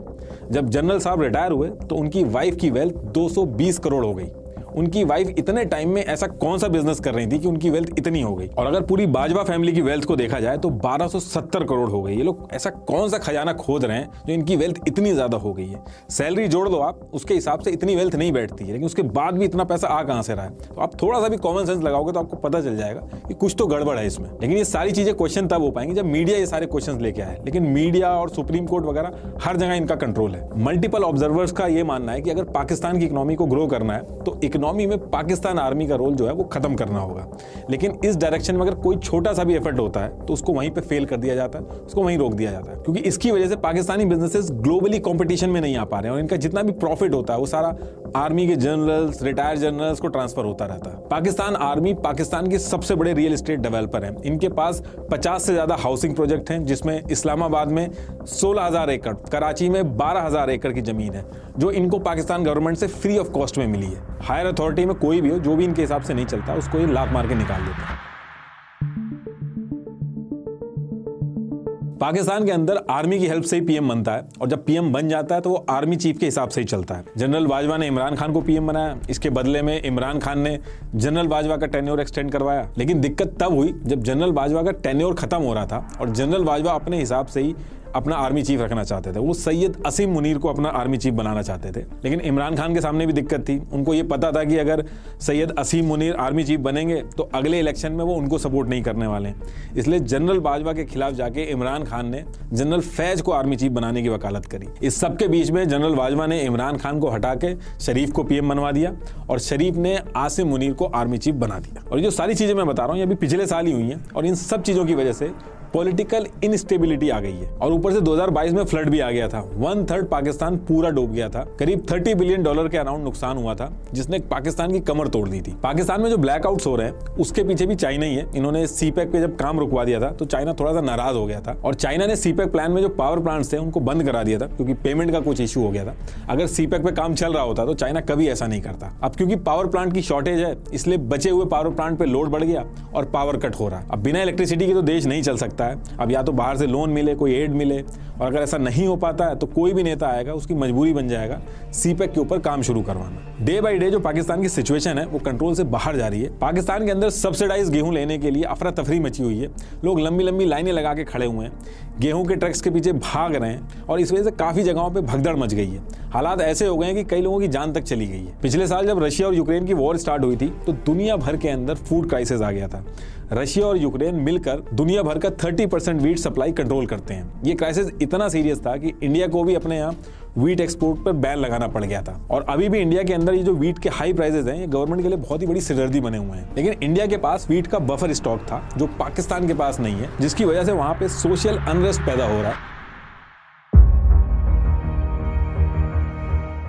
जब जनरल साहब रिटायर हुए तो उनकी वाइफ की वेल्थ 220 करोड़ हो गई। उनकी वाइफ इतने टाइम में ऐसा कौन सा बिजनेस कर रही थी कि उनकी वेल्थ इतनी हो गई। और अगर पूरी बाजवा फैमिली की वेल्थ को देखा जाए तो 1270 करोड़ हो गई। ये लोग ऐसा कौन सा खजाना खोद रहे हैं जो इनकी वेल्थ इतनी ज्यादा हो गई है। सैलरी जोड़ दो आप, उसके हिसाब से इतनी वेल्थ नहीं बैठती है, लेकिन उसके बाद भी इतना पैसा आ कहां से रहा है। तो आप थोड़ा सा भी कॉमन सेंस लगाओगे तो आपको पता चल जाएगा कि कुछ तो गड़बड़ है इसमें। लेकिन ये सारी चीजें क्वेश्चन तब हो पाएंगी जब मीडिया ये सारे क्वेश्चन लेके आए। लेकिन मीडिया और सुप्रीम कोर्ट वगैरह हर जगह इनका कंट्रोल है। मल्टीपल ऑब्जर्वर्स का ये मानना है कि अगर पाकिस्तान की इकोनॉमी को ग्रो करना है तो इकोनॉमी में पाकिस्तान आर्मी का रोल जो है वो खत्म करना होगा। लेकिन इस डायरेक्शन में अगर कोई छोटा सा भी एफर्ट होता है तो उसको वहीं पे फेल कर दिया जाता है, उसको वहीं रोक दिया जाता है, क्योंकि इसकी वजह से पाकिस्तानी बिजनेसेस ग्लोबली कंपटीशन में नहीं आ पा रहे हैं और इनका जितना भी प्रॉफिट होता है वो सारा आर्मी के जनरल्स, रिटायर्ड जनरल्स को ट्रांसफर होता रहता है। पाकिस्तान आर्मी पाकिस्तान के सबसे बड़े रियल एस्टेट डेवलपर हैं। इनके पास 50 से ज्यादा हाउसिंग प्रोजेक्ट हैं, जिसमें इस्लामाबाद में 16,000 एकड़, कराची में 12,000 एकड़ की जमीन है जो इनको पाकिस्तान गवर्नमेंट से फ्री ऑफ कॉस्ट में मिली है। हायर अथॉरिटी में कोई भी हो जो भी इनके हिसाब से नहीं चलता उसको ये लात मार के निकाल देते हैं। पाकिस्तान के अंदर आर्मी की हेल्प से ही पीएम बनता है और जब पीएम बन जाता है तो वो आर्मी चीफ के हिसाब से ही चलता है। जनरल बाजवा ने इमरान खान को पीएम बनाया, इसके बदले में इमरान खान ने जनरल बाजवा का टेन्योर एक्सटेंड करवाया। लेकिन दिक्कत तब हुई जब जनरल बाजवा का टेन्योर खत्म हो रहा था और जनरल बाजवा अपने हिसाब से ही अपना आर्मी चीफ रखना चाहते थे। वो सैयद असीम मुनीर को अपना आर्मी चीफ बनाना चाहते थे। लेकिन इमरान खान के सामने भी दिक्कत थी। उनको ये पता था कि अगर सैयद असीम मुनीर आर्मी चीफ बनेंगे तो अगले इलेक्शन में वो उनको सपोर्ट नहीं करने वाले। इसलिए जनरल बाजवा के खिलाफ जाके इमरान खान ने जनरल फैज को आर्मी चीफ बनाने की वकालत करी। इस सब के बीच में जनरल बाजवा ने इमरान खान को हटा के शरीफ को पीएम बनवा दिया और शरीफ ने आसिम मुनीर को आर्मी चीफ बना दिया। और ये जो सारी चीजें मैं बता रहा हूँ ये अभी पिछले साल ही हुई हैं और इन सब चीजों की वजह से पॉलिटिकल इनस्टेबिलिटी आ गई है और ऊपर से 2022 में फ्लड भी आ गया था। 1/3 पाकिस्तान पूरा डूब गया था। करीब $30 बिलियन के अराउंड नुकसान हुआ था, जिसने पाकिस्तान की कमर तोड़ दी थी। पाकिस्तान में जो ब्लैकआउट्स हो रहे हैं उसके पीछे भी चाइना ही है। इन्होंने सीपैक पे जब काम रुकवा दिया था तो चाइना थोड़ा सा नाराज हो गया था और चाइना ने सीपैक प्लान में जो पावर प्लांट्स थे उनको बंद करा दिया था क्योंकि पेमेंट का कुछ इशू हो गया था। अगर सीपैक पे काम चल रहा होता तो चाइना कभी ऐसा नहीं करता। अब क्योंकि पावर प्लांट की शॉर्टेज है इसलिए बचे हुए पावर प्लांट पे लोड बढ़ गया और पावर कट हो रहा है। अब बिना इलेक्ट्रिसिटी के तो देश नहीं चल सकता है। अब या तो बाहर से लोन मिले, कोई एड मिले, और अगर ऐसा नहीं हो पाता है तो कोई भी नेता आएगा उसकी मजबूरी बन जाएगा सीपैक के ऊपर काम शुरू करवाना। डे बाय डे जो पाकिस्तान की सिचुएशन है वो कंट्रोल से बाहर जा रही है। पाकिस्तान के अंदर सब्सिडाइज गेहूं लेने के लिए अफरा तफरी मची हुई है। लोग लंबी लंबी लाइनें लगा के खड़े हुए हैं, गेहूं के ट्रक्स के पीछे भाग रहे हैं और इस वजह से काफी जगहों पे भगदड़ मच गई है। हालात ऐसे हो गए हैं कि कई लोगों की जान तक चली गई है। पिछले साल जब रशिया और यूक्रेन की वॉर स्टार्ट हुई थी तो दुनिया भर के अंदर फूड क्राइसिस आ गया था। रशिया और यूक्रेन मिलकर दुनिया भर का 30% वीट सप्लाई कंट्रोल करते हैं। ये क्राइसिस इतना सीरियस था कि इंडिया को भी अपने यहाँ वीट एक्सपोर्ट पर बैन लगाना पड़ गया था। और अभी भी इंडिया के अंदर ये जो वीट के हाई प्राइसेस हैं ये गवर्नमेंट के लिए बहुत ही बड़ी सिरदर्दी बने हुए हैं। लेकिन इंडिया के पास वीट का बफर स्टॉक था जो पाकिस्तान के पास नहीं है, जिसकी वजह से वहां पे सोशल अनरेस्ट पैदा हो रहा है।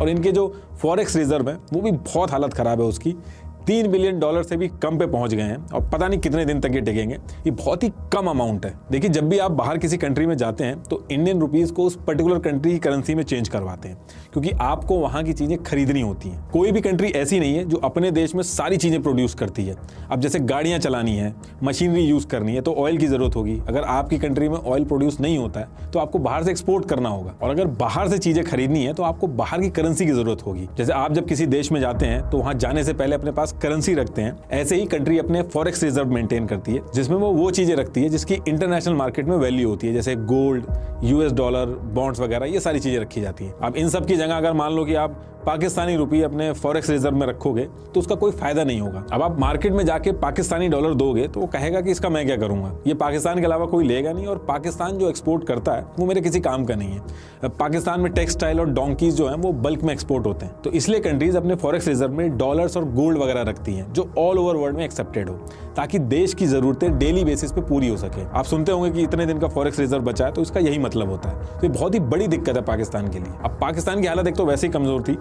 और इनके जो फॉरेक्स रिजर्व है वो भी बहुत हालत खराब है उसकी। $3 बिलियन से भी कम पे पहुंच गए हैं और पता नहीं कितने दिन तक ये टिकेंगे। ये बहुत ही कम अमाउंट है। देखिए जब भी आप बाहर किसी कंट्री में जाते हैं तो इंडियन रुपीस को उस पर्टिकुलर कंट्री की करेंसी में चेंज करवाते हैं क्योंकि आपको वहां की चीजें खरीदनी होती हैं। कोई भी कंट्री ऐसी नहीं है जो अपने देश में सारी चीजें प्रोड्यूस करती है। अब जैसे गाड़ियां चलानी है, मशीनरी यूज करनी है तो ऑयल की जरूरत होगी। अगर आपकी कंट्री में ऑयल प्रोड्यूस नहीं होता है तो आपको बाहर से एक्सपोर्ट करना होगा और अगर बाहर से चीजें खरीदनी है तो आपको बाहर की करेंसी की जरूरत होगी। जैसे आप जब किसी देश में जाते हैं तो वहां जाने से पहले अपने पास पास करेंसी रखते हैं, ऐसे ही कंट्री अपने फॉरेक्स रिजर्व मेंटेन करती है, जिसमें वो चीजें रखती है जिसकी इंटरनेशनल मार्केट में वैल्यू होती है, जैसे गोल्ड, यूएस डॉलर, बॉन्ड्स वगैरह, ये सारी चीजें रखी जाती है। अब इन सब की जगह अगर मान लो कि आप पाकिस्तानी रुपये अपने फॉरेक्स रिजर्व में रखोगे तो उसका कोई फायदा नहीं होगा। अब आप मार्केट में जाके पाकिस्तानी डॉलर दोगे तो वो कहेगा कि इसका मैं क्या करूंगा, ये पाकिस्तान के अलावा कोई लेगा नहीं, और पाकिस्तान जो एक्सपोर्ट करता है वो मेरे किसी काम का नहीं है। पाकिस्तान में टेक्सटाइल और डोंकीज जो हैं वो बल्क में एक्सपोर्ट होते हैं, तो इसलिए कंट्रीज अपने फॉरेक्स रिजर्व में डॉलर्स और गोल्ड वगैरह रखती हैं जो ऑल ओवर वर्ल्ड में एक्सेप्टेड हो, ताकि देश की जरूरतें डेली बेसिस पे पूरी हो सके। आप सुनते होंगे कि इतने दिन का फॉरेक्स रिजर्व बचा है, तो इसका यही मतलब होता है। तो ये बहुत ही बड़ी दिक्कत है पाकिस्तान के लिए। अब पाकिस्तान की हालत एक तो वैसे ही कमजोर थी,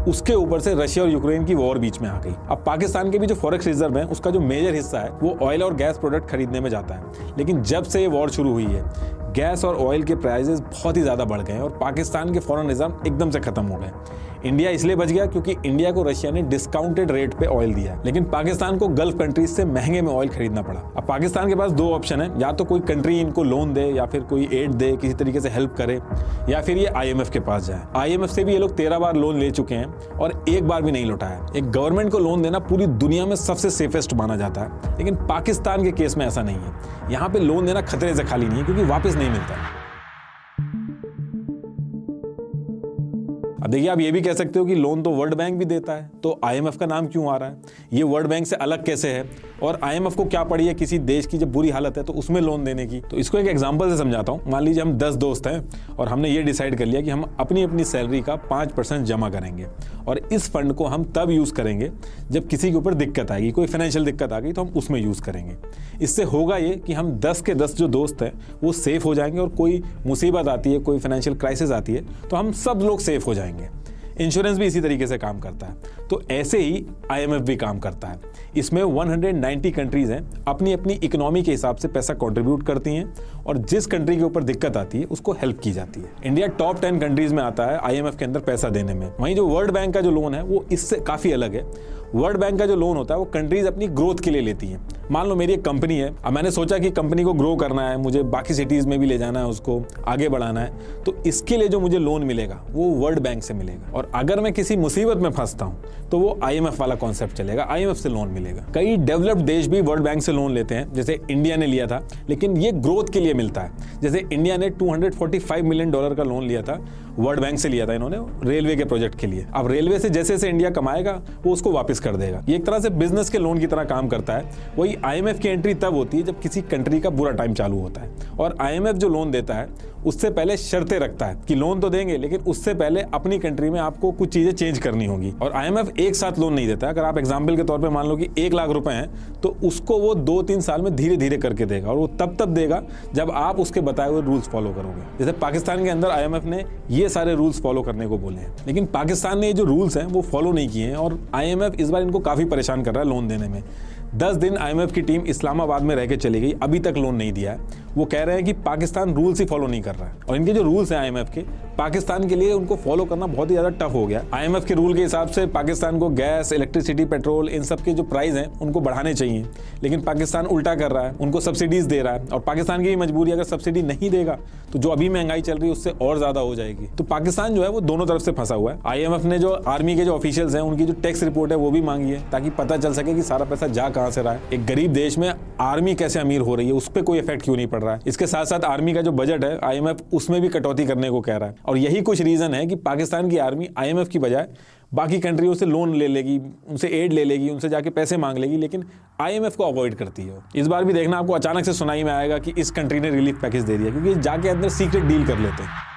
उसके ऊपर से रशिया और यूक्रेन की वॉर बीच में आ गई। अब पाकिस्तान के भी जो फॉरेक्स रिजर्व है उसका जो मेजर हिस्सा है वो ऑयल और गैस प्रोडक्ट खरीदने में जाता है, लेकिन जब से ये वॉर शुरू हुई है गैस और ऑयल के प्राइसेस बहुत ही ज़्यादा बढ़ गए और पाकिस्तान के फॉरेन रिजर्व एकदम से खत्म हो गए। इंडिया इसलिए बच गया क्योंकि इंडिया को रशिया ने डिस्काउंटेड रेट पे ऑयल दिया, लेकिन पाकिस्तान को गल्फ कंट्रीज से महंगे में ऑयल खरीदना पड़ा। अब पाकिस्तान के पास दो ऑप्शन है, या तो कोई कंट्री इनको लोन दे या फिर कोई एड दे, किसी तरीके से हेल्प करे, या फिर ये IMF के पास जाए। IMF से भी ये लोग 13 बार लोन ले चुके हैं और एक बार भी नहीं लौटाया। एक गवर्नमेंट को लोन देना पूरी दुनिया में सबसे सेफेस्ट माना जाता है, लेकिन पाकिस्तान के केस में ऐसा नहीं है। यहाँ पे लोन देना खतरे से खाली नहीं है, क्योंकि वापस नहीं मिलता। अब देखिए, आप ये भी कह सकते हो कि लोन तो वर्ल्ड बैंक भी देता है, तो IMF का नाम क्यों आ रहा है, ये वर्ल्ड बैंक से अलग कैसे है, और IMF को क्या पड़ी है किसी देश की जब बुरी हालत है तो उसमें लोन देने की। तो इसको एक एग्जांपल से समझाता हूँ। मान लीजिए हम 10 दोस्त हैं और हमने ये डिसाइड कर लिया कि हम अपनी अपनी सैलरी का 5% जमा करेंगे, और इस फंड को हम तब यूज़ करेंगे जब किसी के ऊपर दिक्कत आएगी, कोई फाइनेंशियल दिक्कत आ गई तो हम उसमें यूज़ करेंगे। इससे होगा ये कि हम 10 के 10 जो दोस्त हैं वो सेफ हो जाएंगे, और कोई मुसीबत आती है, कोई फाइनेंशियल क्राइसिस आती है तो हम सब लोग सेफ हो जाएंगे। इंश्योरेंस भी इसी तरीके से काम करता है, तो ऐसे ही IMF भी काम करता है। इसमें 190 कंट्रीज हैं, अपनी अपनी इकोनॉमी के हिसाब से पैसा कंट्रीब्यूट करती हैं, और जिस कंट्री के ऊपर दिक्कत आती है उसको हेल्प की जाती है। इंडिया टॉप 10 कंट्रीज में आता है IMF के अंदर पैसा देने में। वहीं जो वर्ल्ड बैंक का जो लोन है वो इससे काफ़ी अलग है। वर्ल्ड बैंक का जो लोन होता है वो कंट्रीज अपनी ग्रोथ के लिए लेती हैं। मान लो मेरी एक कंपनी है, अब मैंने सोचा कि कंपनी को ग्रो करना है, मुझे बाकी सिटीज़ में भी ले जाना है, उसको आगे बढ़ाना है, तो इसके लिए जो मुझे लोन मिलेगा वो वर्ल्ड बैंक से मिलेगा। और अगर मैं किसी मुसीबत में फंसता हूँ तो वो IMF वाला कॉन्सेप्ट चलेगा, IMF से लोन मिलेगा। कई डेवलप्ड देश भी वर्ल्ड बैंक से लोन लेते हैं, जैसे इंडिया ने लिया था, लेकिन ये ग्रोथ के लिए मिलता है। जैसे इंडिया ने $245 मिलियन का लोन लिया था, वर्ल्ड बैंक से लिया था इन्होंने, रेलवे के प्रोजेक्ट के लिए। अब रेलवे से जैसे जैसे इंडिया कमाएगा वो उसको वापस कर देगा। ये एक तरह से बिजनेस के लोन की तरह काम करता है। वही IMF की एंट्री तब होती है जब किसी कंट्री का बुरा टाइम चालू होता है, और IMF जो लोन देता है उससे पहले शर्तें रखता है कि लोन तो देंगे, लेकिन उससे पहले अपनी कंट्री में आपको कुछ चीजें चेंज करनी होगी। और IMF एक साथ लोन नहीं देता। अगर आप एग्जाम्पल के तौर पे मान लो कि 1 लाख रुपए हैं, तो उसको वो 2-3 साल में धीरे धीरे करके देगा, और वो तब देगा जब आप उसके बताए हुए रूल्स फॉलो करोगे। जैसे पाकिस्तान के अंदर IMF ने ये सारे रूल्स फॉलो करने को बोले हैं, लेकिन पाकिस्तान ने ये जो रूल्स हैं वो फॉलो नहीं किए हैं, और IMF इस बार इनको काफी परेशान कर रहा है लोन देने में। 10 दिन IMF की टीम इस्लामाबाद में रह के चली गई, अभी तक लोन नहीं दिया है। वो कह रहे हैं कि पाकिस्तान रूल्स ही फॉलो नहीं कर रहा है, और इनके जो रूल्स हैं IMF के, पाकिस्तान के लिए उनको फॉलो करना बहुत ही ज़्यादा टफ हो गया। IMF के रूल के हिसाब से पाकिस्तान को गैस, इलेक्ट्रिसिटी, पेट्रोल, इन सब के जो प्राइस हैं उनको बढ़ाने चाहिए, लेकिन पाकिस्तान उल्टा कर रहा है, उनको सब्सिडीज दे रहा है। और पाकिस्तान की भी मजबूरी, अगर सब्सिडी नहीं देगा तो जो अभी महंगाई चल रही है उससे और ज़्यादा हो जाएगी। तो पाकिस्तान जो है वो दोनों तरफ से फंसा हुआ है। IMF ने जो आर्मी के जो ऑफिशियल्स हैं उनकी जो टैक्स रिपोर्ट है वो भी मांगी है, ताकि पता चल सके कि सारा पैसा जा कहाँ से रहा है। एक गरीब देश में आर्मी कैसे अमीर हो रही है, उस पर कोई इफेक्ट क्यों नहीं पड़ रहा है। इसके साथ साथ आर्मी का जो बजट है IMF उसमें भी कटौती करने को कह रहा है, और यही कुछ रीजन है कि पाकिस्तान की आर्मी IMF की बजाय बाकी कंट्रियों से लोन ले लेगी, उनसे एड ले लेगी, उनसे जाके पैसे मांग लेगी, लेकिन IMF को अवॉइड करती है। इस बार भी देखना आपको अचानक से सुनाई में आएगा कि इस कंट्री ने रिलीफ पैकेज दे दिया, क्योंकि जाके अंदर सीक्रेट डील कर लेते हैं।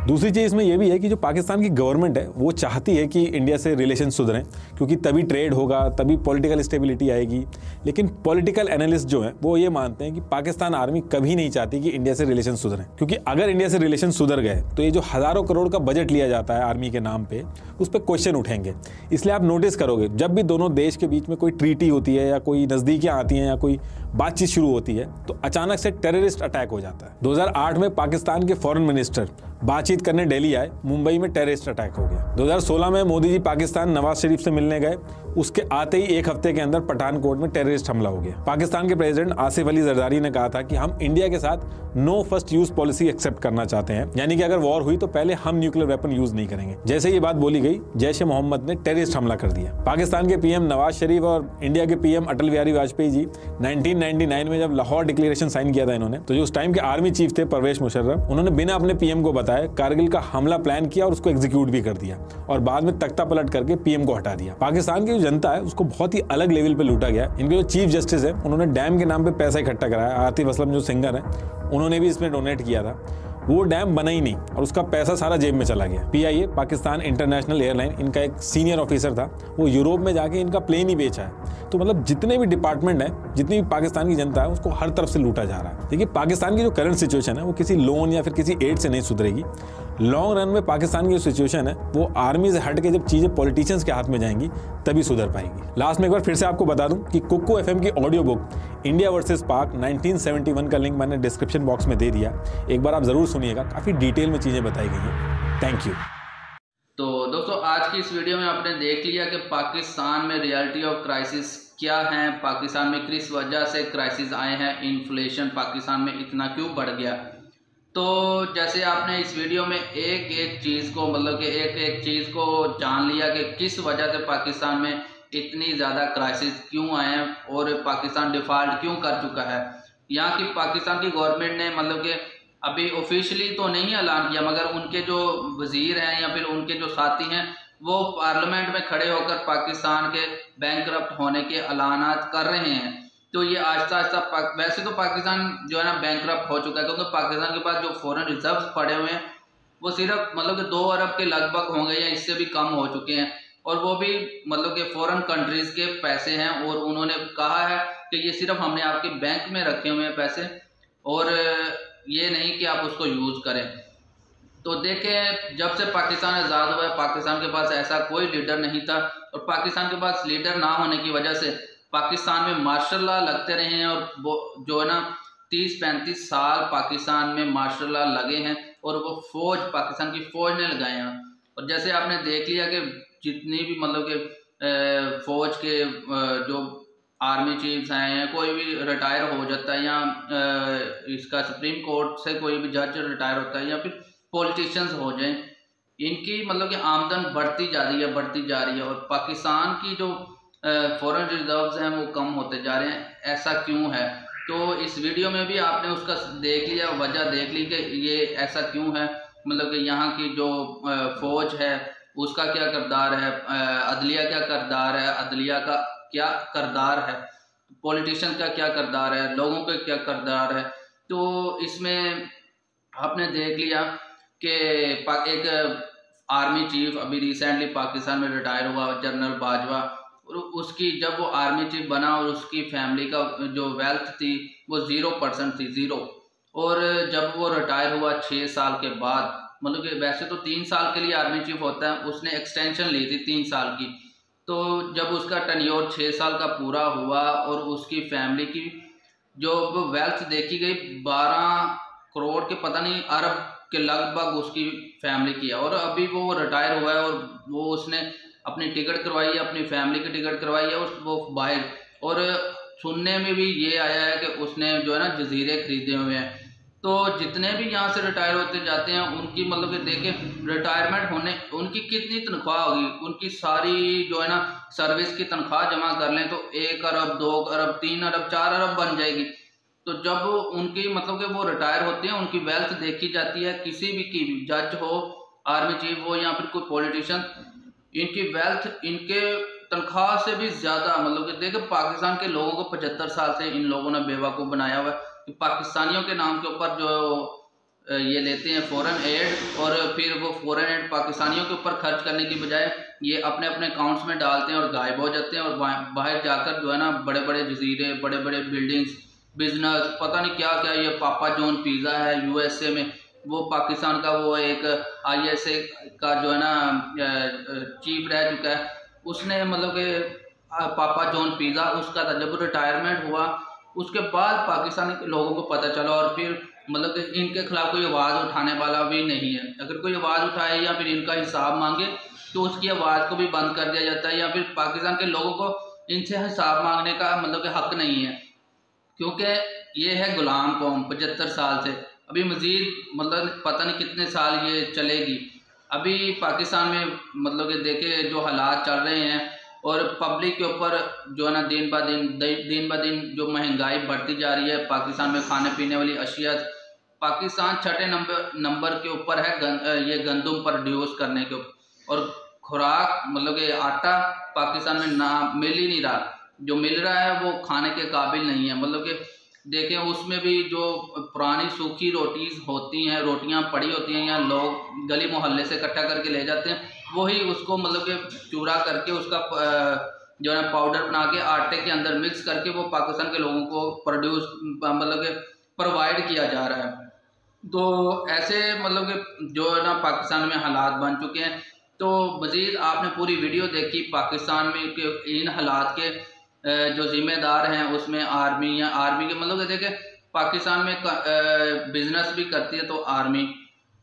दूसरी चीज़ इसमें यह भी है कि जो पाकिस्तान की गवर्नमेंट है वो चाहती है कि इंडिया से रिलेशन सुधरें, क्योंकि तभी ट्रेड होगा, तभी पॉलिटिकल स्टेबिलिटी आएगी। लेकिन पॉलिटिकल एनालिस्ट जो हैं वो ये मानते हैं कि पाकिस्तान आर्मी कभी नहीं चाहती कि इंडिया से रिलेशन सुधरें, क्योंकि अगर इंडिया से रिलेशन सुधर गए तो ये जो हज़ारों करोड़ का बजट लिया जाता है आर्मी के नाम पर, उस पर क्वेश्चन उठेंगे। इसलिए आप नोटिस करोगे जब भी दोनों देश के बीच में कोई ट्रीटी होती है या कोई नज़दीकियाँ आती हैं या कोई बातचीत शुरू होती है, तो अचानक से टेररिस्ट अटैक हो जाता है। 2008 में पाकिस्तान के फॉरेन मिनिस्टर बातचीत करने दिल्ली आए, मुंबई में टेररिस्ट अटैक हो गया। 2016 में मोदी जी पाकिस्तान नवाज शरीफ से मिलने गए, उसके आते ही एक हफ्ते के अंदर पठानकोट में टेररिस्ट हमला हो गया। पाकिस्तान के प्रेसिडेंट आसिफ अली जरदारी ने कहा था कि हम इंडिया के साथ no first use policy accept करना चाहते हैं, यानी कि अगर वॉर हुई तो पहले हम न्यूक्लियर वेपन यूज नहीं करेंगे। जैसे ये बात बोली गई, जैश ए मोहम्मद ने टेररिस्ट हमला कर दिया। पाकिस्तान के पीएम नवाज शरीफ और इंडिया के पीएम अटल बिहारी वाजपेयी जी 1999 में जब लाहौर डिक्लेरेशन साइन किया था इन्होंने, तो जो उस टाइम के आर्मी चीफ थे परवेज मुशर्रफ, उन्होंने बिना अपने पीएम को बताए कारगिल का हमला प्लान किया और उसको एग्जीक्यूट भी कर दिया और बाद में तख्ता पलट करके पीएम को हटा दिया। पाकिस्तान की जो जनता है उसको बहुत ही अलग लेवल पे लूटा गया। इनके जो चीफ जस्टिस है उन्होंने डैम के नाम पे पैसा इकट्ठा कराया। आतिफ असलम जो सिंगर है उन्होंने भी इसमें डोनेट किया था। वो डैम बना ही नहीं और उसका पैसा सारा जेब में चला गया। पीआईए पाकिस्तान इंटरनेशनल एयरलाइन, इनका एक सीनियर ऑफिसर था, वो यूरोप में जाके इनका प्लेन ही बेचा है। तो मतलब जितने भी डिपार्टमेंट है, जितनी भी पाकिस्तान की जनता है, उसको हर तरफ से लूटा जा रहा है। देखिए पाकिस्तान की जो करंट सिचुएशन है वो किसी लोन या फिर किसी एड से नहीं सुधरेगी। लॉन्ग रन में पाकिस्तान की जो सिचुएशन है वो आर्मी से हट के जब चीजें पॉलिटिशियंस के हाथ में जाएंगी तभी सुधर पाएगी। लास्ट में एक बार फिर से आपको बता दूं कि कुक्कू एफएम की ऑडियो बुक इंडिया वर्सेस पाक 1971 का लिंक मैंने डिस्क्रिप्शन बॉक्स में दे दिया, एक बार आप जरूर सुनिएगा, काफी डिटेल में चीजें बताई गई हैं। Thank you. तो दोस्तों आज की इस वीडियो में आपने देख लिया कि पाकिस्तान में रियलिटी ऑफ क्राइसिस क्या है, पाकिस्तान में किस वजह से क्राइसिस आए हैं, इन्फ्लेशन पाकिस्तान में इतना क्यों बढ़ गया। तो जैसे आपने इस वीडियो में एक एक चीज़ को मतलब कि एक एक चीज़ को जान लिया कि किस वजह से पाकिस्तान में इतनी ज़्यादा क्राइसिस क्यों आए हैं और पाकिस्तान डिफ़ॉल्ट क्यों कर चुका है। यहाँ की पाकिस्तान की गवर्नमेंट ने मतलब कि अभी ऑफिशियली तो नहीं ऐलान किया, मगर उनके जो वजीर हैं या फिर उनके जो साथी हैं वो पार्लियामेंट में खड़े होकर पाकिस्तान के बैंकरप्ट होने के ऐलानात कर रहे हैं। तो ये आहिस्ता आहिस्ता वैसे तो पाकिस्तान जो है ना बैंकरप्ट हो चुका है, क्योंकि पाकिस्तान के पास जो फॉरेन रिजर्व्स पड़े हुए हैं वो सिर्फ मतलब कि 2 अरब के लगभग होंगे या इससे भी कम हो चुके हैं, और वो भी मतलब कि फॉरेन कंट्रीज के पैसे हैं। और उन्होंने कहा है कि ये सिर्फ हमने आपके बैंक में रखे हुए हैं पैसे, और ये नहीं कि आप उसको यूज़ करें। तो देखें जब से पाकिस्तान आज़ाद हुआ है पाकिस्तान के पास ऐसा कोई लीडर नहीं था, और पाकिस्तान के पास लीडर ना होने की वजह से पाकिस्तान में मार्शल लॉ लगते रहे हैं, और वो जो है ना 30-35 साल पाकिस्तान में मार्शल लॉ लगे हैं और वो फौज पाकिस्तान की फौज ने लगाए हैं। और जैसे आपने देख लिया कि जितनी भी मतलब कि फौज के जो आर्मी चीफ्स हैं या कोई भी रिटायर हो जाता है, या इसका सुप्रीम कोर्ट से कोई भी जज रिटायर होता है, या फिर पॉलिटिशियंस हो जाएं, इनकी मतलब कि आमदन बढ़ती जा रही है और पाकिस्तान की जो फॉरेन रिजर्व्स हैं वो कम होते जा रहे हैं। ऐसा क्यों है? तो इस वीडियो में भी आपने उसका देख लिया, वजह देख ली कि ये ऐसा क्यों है। मतलब कि यहाँ की जो फौज है उसका क्या किरदार है, अदलिया क्या किरदार है, अदलिया का क्या किरदार है, पॉलिटिशियन का क्या किरदार है, लोगों का क्या किरदार है। तो इसमें आपने देख लिया कि एक आर्मी चीफ अभी रिसेंटली पाकिस्तान में रिटायर हुआ, जनरल बाजवा, और उसकी जब वो आर्मी चीफ बना और उसकी फैमिली का जो वेल्थ थी वो 0% थी, 0। और जब वो रिटायर हुआ 6 साल के बाद, मतलब कि वैसे तो 3 साल के लिए आर्मी चीफ होता है, उसने एक्सटेंशन ली थी 3 साल की। तो जब उसका टेन्योर 6 साल का पूरा हुआ और उसकी फैमिली की जो वेल्थ देखी गई 12 करोड़ के पता नहीं अरब के लगभग उसकी फैमिली की है। और अभी वो रिटायर हुआ है और वो उसने अपनी टिकट करवाई है, अपनी फैमिली की टिकट करवाई है वो बाहर। और सुनने में भी ये आया है कि उसने जो है ना जजीरे खरीदे हुए हैं। तो जितने भी यहाँ से रिटायर होते जाते हैं उनकी मतलब कि देखें रिटायरमेंट होने उनकी कितनी तनख्वाह होगी, उनकी सारी जो है ना सर्विस की तनख्वाह जमा कर लें तो 1 अरब 2 अरब 3 अरब 4 अरब बन जाएगी। तो जब उनकी मतलब कि वो रिटायर होते हैं उनकी वेल्थ देखी जाती है, किसी भी की जज हो, आर्मी चीफ हो या फिर कोई पॉलिटिशियन, इनकी वेल्थ इनके तनख्वाह से भी ज़्यादा। मतलब कि देखो पाकिस्तान के लोगों को 75 साल से इन लोगों ने बेवकूफ़ बनाया हुआ है कि पाकिस्तानियों के नाम के ऊपर जो ये लेते हैं फॉरेन एड, और फिर वो फॉरेन एड पाकिस्तानियों के ऊपर खर्च करने की बजाय ये अपने अपने अकाउंट्स में डालते हैं और गायब हो जाते हैं। और बाहर जाकर जो है ना बड़े बड़े जजीरे, बड़े बड़े बिल्डिंग्स, बिजनेस, पता नहीं क्या क्या, ये पापा जॉन पिज़्ज़ा है यूएसए में, वो पाकिस्तान का वो एक ISA का जो है ना चीफ रह चुका है, उसने मतलब कि पापा जॉन पिज़्ज़ा उसका था। जब रिटायरमेंट हुआ उसके बाद पाकिस्तानी के लोगों को पता चला, और फिर मतलब कि इनके खिलाफ कोई आवाज़ उठाने वाला भी नहीं है। अगर कोई आवाज़ उठाए या फिर इनका हिसाब मांगे तो उसकी आवाज़ को भी बंद कर दिया जाता है, या फिर पाकिस्तान के लोगों को इनसे हिसाब मांगने का मतलब कि हक नहीं है, क्योंकि ये है गुलाम कौम 75 साल से। अभी मज़ीद मतलब पता नहीं कितने साल ये चलेगी। अभी पाकिस्तान में मतलब कि देखे जो हालात चल रहे हैं और पब्लिक के ऊपर जो है ना दिन ब दिन जो महंगाई बढ़ती जा रही है, पाकिस्तान में खाने पीने वाली अशिया, पाकिस्तान छठे नंबर के ऊपर है ये गंदम प्रोड्यूस करने के, और खुराक मतलब कि आटा पाकिस्तान में ना मिल ही नहीं रहा, जो मिल रहा है वो खाने के काबिल नहीं है। मतलब कि देखें उसमें भी जो पुरानी सूखी रोटियां पड़ी होती हैं या लोग गली मोहल्ले से इकट्ठा करके ले जाते हैं, वही उसको मतलब कि चूरा करके उसका जो है पाउडर बना के आटे के अंदर मिक्स करके वो पाकिस्तान के लोगों को प्रोड्यूस मतलब कि प्रोवाइड किया जा रहा है। तो ऐसे मतलब कि जो है ना पाकिस्तान में हालात बन चुके हैं। तो मज़ीद आपने पूरी वीडियो देखी पाकिस्तान में के इन हालात के जो जिम्मेदार हैं उसमें आर्मी के मतलब कि देखें पाकिस्तान में बिजनेस भी करती है, तो आर्मी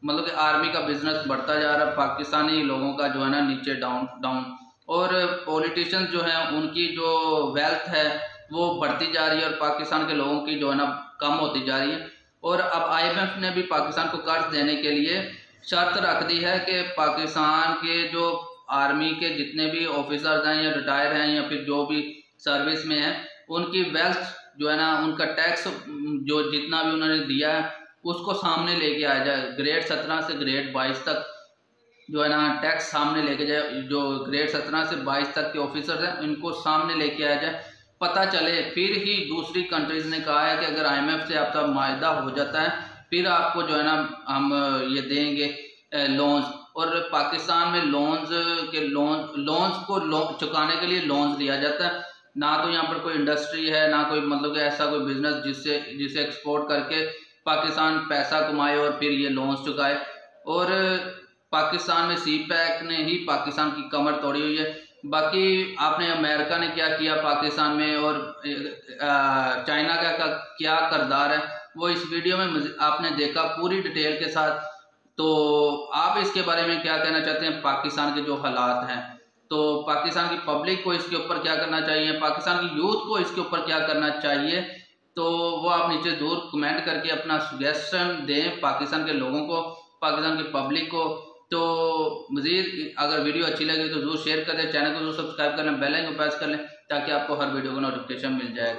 मतलब कि आर्मी का बिजनेस बढ़ता जा रहा है, पाकिस्तानी लोगों का जो है ना नीचे डाउन, और पॉलिटिशियन जो हैं उनकी जो वेल्थ है वो बढ़ती जा रही है और पाकिस्तान के लोगों की जो है ना कम होती जा रही है। और अब IMF ने भी पाकिस्तान को कर्ज देने के लिए शर्त रख दी है कि पाकिस्तान के जो आर्मी के जितने भी ऑफिसर्स हैं या रिटायर हैं या फिर जो भी सर्विस में हैं, उनकी वेल्थ जो है ना उनका टैक्स जो जितना भी उन्होंने दिया है उसको सामने लेके आया जाए। ग्रेड 17 से ग्रेड 22 तक जो है ना टैक्स सामने लेके जाए, जो ग्रेड 17 से 22 तक के ऑफिसर्स हैं इनको सामने लेके आया जाए, पता चले। फिर ही दूसरी कंट्रीज ने कहा है कि अगर IMF से आपका मायदा हो जाता है फिर आपको जो है ना हम ये देंगे लोन्स, और पाकिस्तान में लोन्स को चुकाने के लिए लोन्स लिया जाता है। ना तो यहाँ पर कोई इंडस्ट्री है, ना कोई मतलब कि ऐसा कोई बिजनेस जिसे एक्सपोर्ट करके पाकिस्तान पैसा कमाए और फिर ये लोन्स चुकाए। और पाकिस्तान में CPEC ने ही पाकिस्तान की कमर तोड़ी हुई है। बाकी आपने अमेरिका ने क्या किया पाकिस्तान में और चाइना का क्या किरदार है वो इस वीडियो में आपने देखा पूरी डिटेल के साथ। तो आप इसके बारे में क्या कहना चाहते हैं? पाकिस्तान के जो हालात हैं, तो पाकिस्तान की पब्लिक को इसके ऊपर क्या करना चाहिए, पाकिस्तान की यूथ को इसके ऊपर क्या करना चाहिए, तो वो आप नीचे ज़रूर कमेंट करके अपना सजेशन दें पाकिस्तान के लोगों को, पाकिस्तान की पब्लिक को। तो मज़ीद अगर वीडियो अच्छी लगी तो ज़रूर शेयर कर दें, चैनल को ज़रूर सब्सक्राइब कर लें, बेल आइकन को प्रेस कर लें ताकि आपको हर वीडियो का नोटिफिकेशन मिल जाए।